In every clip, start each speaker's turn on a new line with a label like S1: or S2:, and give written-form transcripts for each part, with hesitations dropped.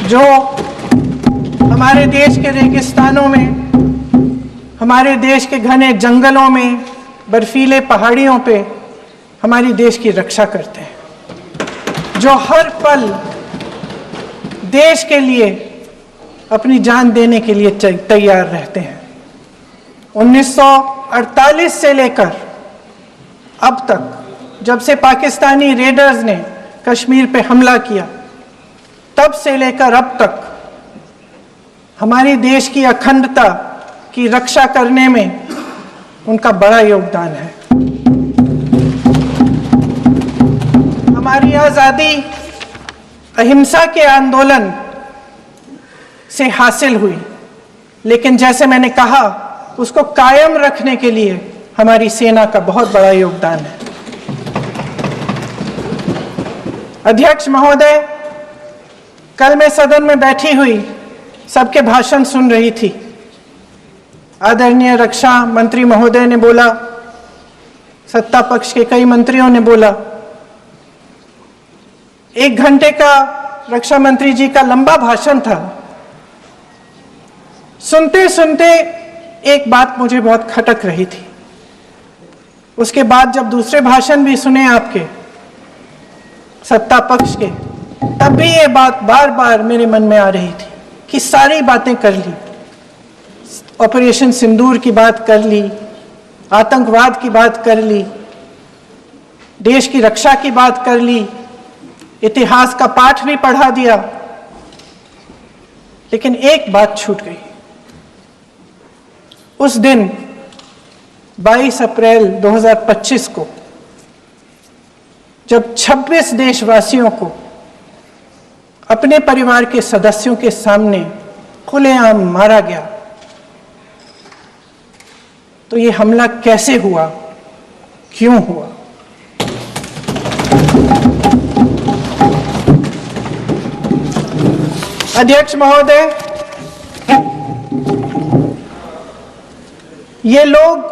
S1: जो हमारे देश के रेगिस्तानों में, हमारे देश के घने जंगलों में, बर्फीले पहाड़ियों पे हमारी देश की रक्षा करते हैं, जो हर पल देश के लिए अपनी जान देने के लिए तैयार रहते हैं। 1948 से लेकर अब तक, जब से पाकिस्तानी रेडर्स ने कश्मीर पे हमला किया, तब से लेकर अब तक हमारी देश की अखंडता की रक्षा करने में उनका बड़ा योगदान है। हमारी आज़ादी अहिंसा के आंदोलन से हासिल हुई, लेकिन जैसे मैंने कहा, उसको कायम रखने के लिए हमारी सेना का बहुत बड़ा योगदान है। अध्यक्ष महोदय, कल मैं सदन में बैठी हुई सबके भाषण सुन रही थी। आदरणीय रक्षा मंत्री महोदय ने बोला, सत्ता पक्ष के कई मंत्रियों ने बोला। 1 घंटे का रक्षा मंत्री जी का लंबा भाषण था। सुनते सुनते एक बात मुझे बहुत खटक रही थी। उसके बाद जब दूसरे भाषण भी सुने आपके सत्ता पक्ष के, तब भी ये बात बार बार मेरे मन में आ रही थी कि सारी बातें कर ली, ऑपरेशन सिंदूर की बात कर ली, आतंकवाद की बात कर ली, देश की रक्षा की बात कर ली, इतिहास का पाठ भी पढ़ा दिया, लेकिन एक बात छूट गई। उस दिन 22 अप्रैल 2025 को जब 26 देशवासियों को अपने परिवार के सदस्यों के सामने खुलेआम मारा गया, तो ये हमला कैसे हुआ, क्यों हुआ? अध्यक्ष महोदय, ये लोग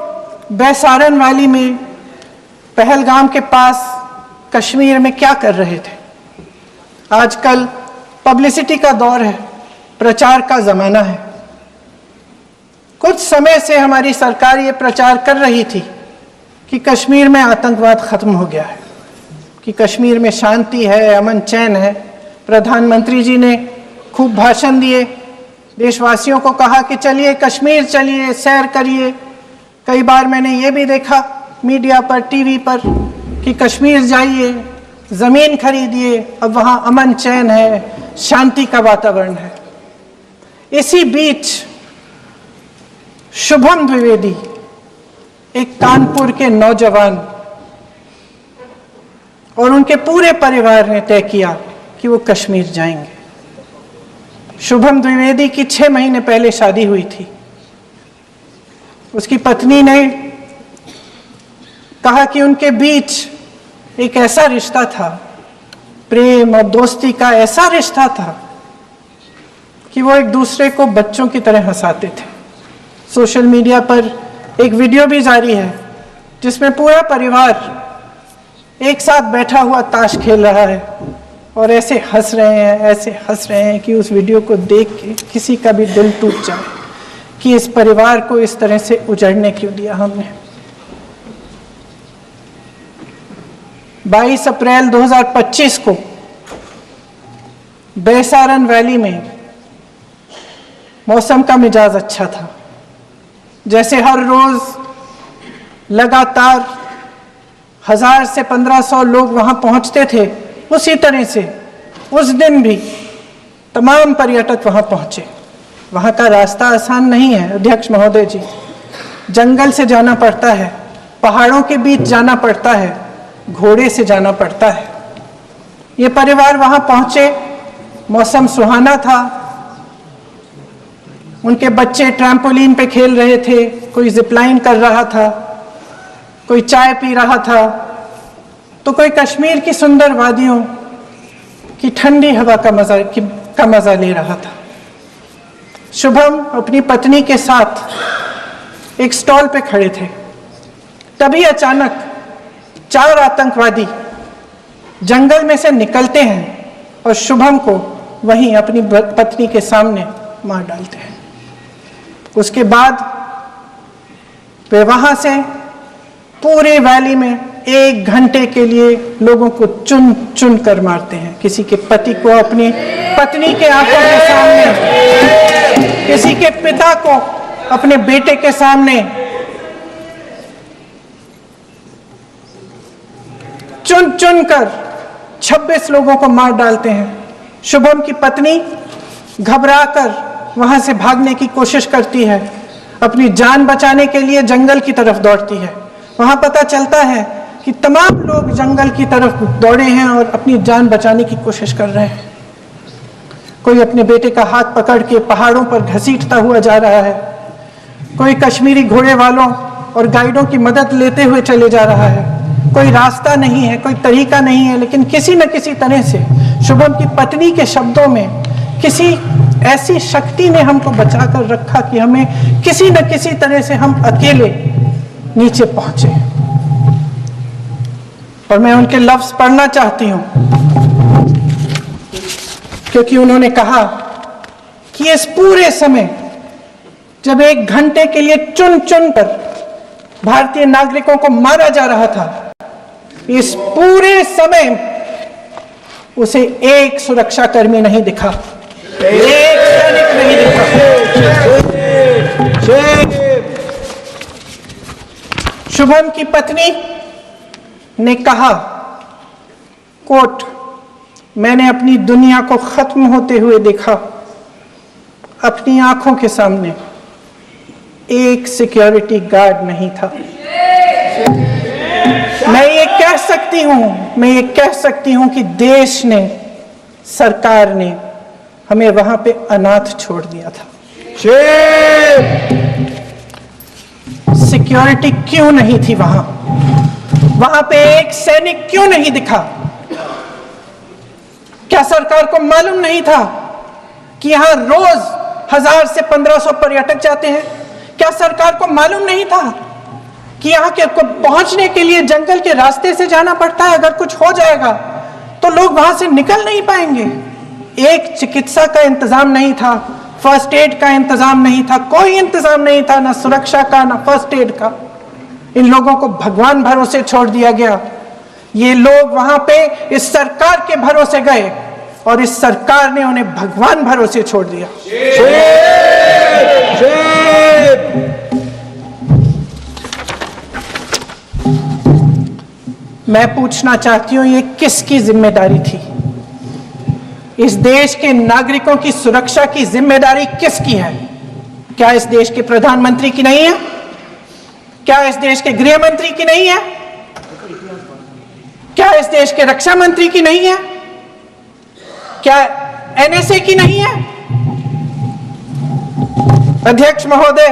S1: बैसारन वैली में, पहलगाम के पास कश्मीर में क्या कर रहे थे? आजकल पब्लिसिटी का दौर है, प्रचार का जमाना है। कुछ समय से हमारी सरकार ये प्रचार कर रही थी कि कश्मीर में आतंकवाद खत्म हो गया है, कि कश्मीर में शांति है, अमन चैन है। प्रधानमंत्री जी ने खूब भाषण दिए, देशवासियों को कहा कि चलिए कश्मीर चलिए, सैर करिए। कई बार मैंने ये भी देखा मीडिया पर, टीवी पर, कि कश्मीर जाइए, जमीन खरीदिए, अब वहां अमन चैन है, शांति का वातावरण है। इसी बीच शुभम द्विवेदी, एक कानपुर के नौजवान, और उनके पूरे परिवार ने तय किया कि वो कश्मीर जाएंगे। शुभम द्विवेदी की 6 महीने पहले शादी हुई थी। उसकी पत्नी ने कहा कि उनके बीच एक ऐसा रिश्ता था, प्रेम और दोस्ती का ऐसा रिश्ता था कि वो एक दूसरे को बच्चों की तरह हंसाते थे। सोशल मीडिया पर एक वीडियो भी जारी है जिसमें पूरा परिवार एक साथ बैठा हुआ ताश खेल रहा है और ऐसे हंस रहे हैं, ऐसे हंस रहे हैं कि उस वीडियो को देख के किसी का भी दिल टूट जाए कि इस परिवार को इस तरह से उजड़ने क्यों दिया हमने। 22 अप्रैल 2025 को बैसारन वैली में मौसम का मिजाज अच्छा था। जैसे हर रोज लगातार 1000 से 1500 लोग वहां पहुंचते थे, उसी तरह से उस दिन भी तमाम पर्यटक वहां पहुंचे। वहां का रास्ता आसान नहीं है अध्यक्ष महोदय जी, जंगल से जाना पड़ता है, पहाड़ों के बीच जाना पड़ता है, घोड़े से जाना पड़ता है। ये परिवार वहां पहुंचे, मौसम सुहाना था, उनके बच्चे ट्रैम्पोलिन पे खेल रहे थे, कोई जिपलाइन कर रहा था, कोई चाय पी रहा था, तो कोई कश्मीर की सुंदर वादियों की ठंडी हवा का मजा ले रहा था। शुभम अपनी पत्नी के साथ एक स्टॉल पे खड़े थे। तभी अचानक 4 आतंकवादी जंगल में से निकलते हैं और शुभम को वहीं अपनी पत्नी के सामने मार डालते हैं। उसके बाद वे वहां से पूरे वैली में 1 घंटे के लिए लोगों को चुन चुन कर मारते हैं। किसी के पति को अपनी पत्नी के आंखों के सामने, किसी के पिता को अपने बेटे के सामने चुन चुन कर 26 लोगों को मार डालते हैं। शुभम की पत्नी घबराकर वहां से भागने की कोशिश करती है, अपनी जान बचाने के लिए जंगल की तरफ दौड़ती है। वहां पता चलता है कि तमाम लोग जंगल की तरफ दौड़े हैं और अपनी जान बचाने की कोशिश कर रहे हैं। कोई अपने बेटे का हाथ पकड़ के पहाड़ों पर घसीटता हुआ जा रहा है, कोई कश्मीरी घोड़े वालों और गाइडों की मदद लेते हुए चले जा रहा है। कोई रास्ता नहीं है, कोई तरीका नहीं है, लेकिन किसी न किसी तरह से शुभम की पत्नी के शब्दों में किसी ऐसी शक्ति ने हमको बचा कर रखा कि हमें किसी न किसी तरह से हम अकेले नीचे पहुंचे। और मैं उनके लफ्ज पढ़ना चाहती हूं, क्योंकि उन्होंने कहा कि इस पूरे समय जब 1 घंटे के लिए चुन चुन कर भारतीय नागरिकों को मारा जा रहा था, इस पूरे समय उसे एक सुरक्षाकर्मी नहीं दिखा, एक सैनिक नहीं दिखा। शुभम की पत्नी ने कहा, कोट, मैंने अपनी दुनिया को खत्म होते हुए देखा। अपनी आंखों के सामने एक सिक्योरिटी गार्ड नहीं था। मैं ये कह सकती हूं कि देश ने, सरकार ने हमें वहां पे अनाथ छोड़ दिया था। सिक्योरिटी क्यों नहीं थी वहां? वहां पे एक सैनिक क्यों नहीं दिखा? क्या सरकार को मालूम नहीं था कि यहां रोज 1000 से 1500 पर्यटक जाते हैं? क्या सरकार को मालूम नहीं था कि यहाँ के पहुंचने के लिए जंगल के रास्ते से जाना पड़ता है? अगर कुछ हो जाएगा तो लोग वहां से निकल नहीं पाएंगे। एक चिकित्सा का इंतजाम नहीं था, फर्स्ट एड का इंतजाम नहीं था, कोई इंतजाम नहीं था, ना सुरक्षा का ना फर्स्ट एड का। इन लोगों को भगवान भरोसे छोड़ दिया गया। ये लोग वहां पे इस सरकार के भरोसे गए और इस सरकार ने उन्हें भगवान भरोसे छोड़ दिया। मैं पूछना चाहती हूं, ये किसकी जिम्मेदारी थी? इस देश के नागरिकों की सुरक्षा की जिम्मेदारी किसकी है? क्या इस देश के प्रधानमंत्री की नहीं है? क्या इस देश के गृह मंत्री की नहीं है? क्या इस देश के रक्षा मंत्री की नहीं है? क्या एनएसए की नहीं है? अध्यक्ष महोदय,